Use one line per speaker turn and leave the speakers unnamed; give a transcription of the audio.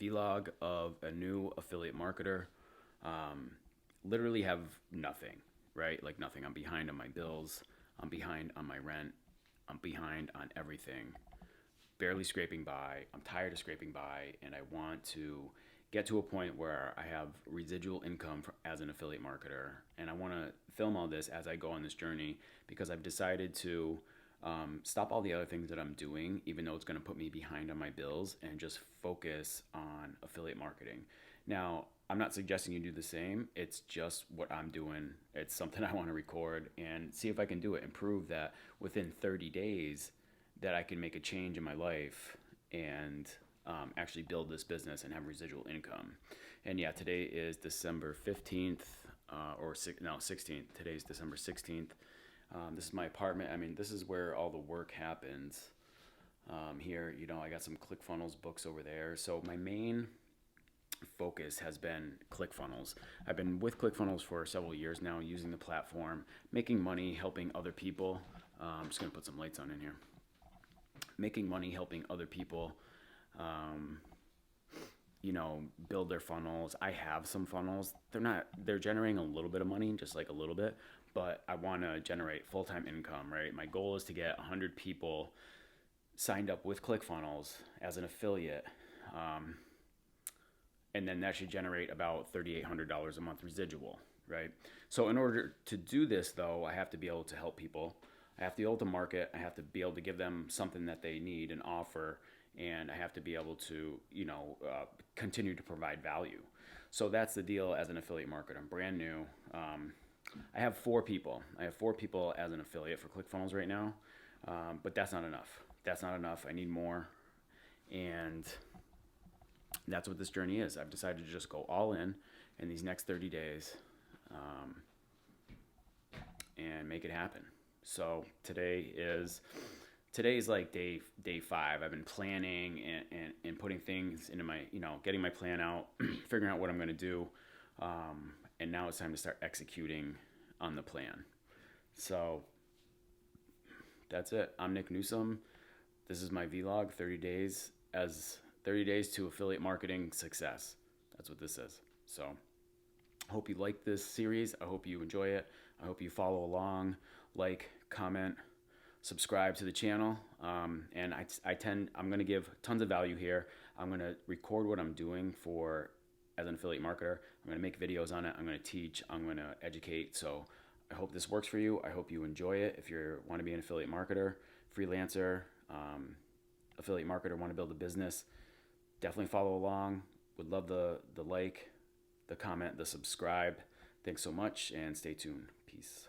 vlog of a new affiliate marketer. Um, Literally have nothing, right? Like nothing. I'm behind on my bills. I'm behind on my rent. I'm behind on everything. Barely scraping by. I'm tired of scraping by, and I want to get to a point where I have residual income as an affiliate marketer. And I want to film all this as I go on this journey because I've decided to stop all the other things that I'm doing, even though it's going to put me behind on my bills, and just focus on affiliate marketing. Now, I'm not suggesting you do the same. It's just what I'm doing. It's something I want to record and see if I can do it and prove that within 30 days that I can make a change in my life and actually build this business and have residual income. And yeah, today is December 15th, 16th. Today's December 16th. This is my apartment. I mean, this is where all the work happens. Here, I got some ClickFunnels books over there. So my main focus has been ClickFunnels. I've been with ClickFunnels for several years now, using the platform, making money, helping other people. I'm just going to put some lights on in here. Making money, helping other people, um, build their funnels. I have some funnels. They're generating a little bit of money, just like a little bit, but I want to generate full-time income, right? My goal is to get 100 people signed up with ClickFunnels as an affiliate. And then that should generate about $3,800 a month residual, right? So in order to do this, though, I have to be able to help people. I have to be able to market. I have to be able to give them something that they need and offer, and I have to be able to, continue to provide value. So that's the deal as an affiliate marketer. I'm brand new. I have 4 people. I have 4 people as an affiliate for ClickFunnels right now, but that's not enough. That's not enough. I need more, and that's what this journey is. I've decided to just go all in these next 30 days, and make it happen. So today's like day 5. I've been planning and putting things into my, getting my plan out, figuring out what I'm going to do. And now it's time to start executing on the plan. So that's it. I'm Nick Newsome. This is my vlog, 30 days to affiliate marketing success. That's what this is. So I hope you like this series. I hope you enjoy it. I hope you follow along, like, comment, subscribe to the channel. And I'm going to give tons of value here. I'm going to record what I'm doing as an affiliate marketer. I'm going to make videos on it. I'm going to teach. I'm going to educate. So I hope this works for you. I hope you enjoy it. If you want to be an affiliate marketer, freelancer, affiliate marketer, want to build a business, definitely follow along. Would love the like, the comment, the subscribe. Thanks so much, and stay tuned. Peace.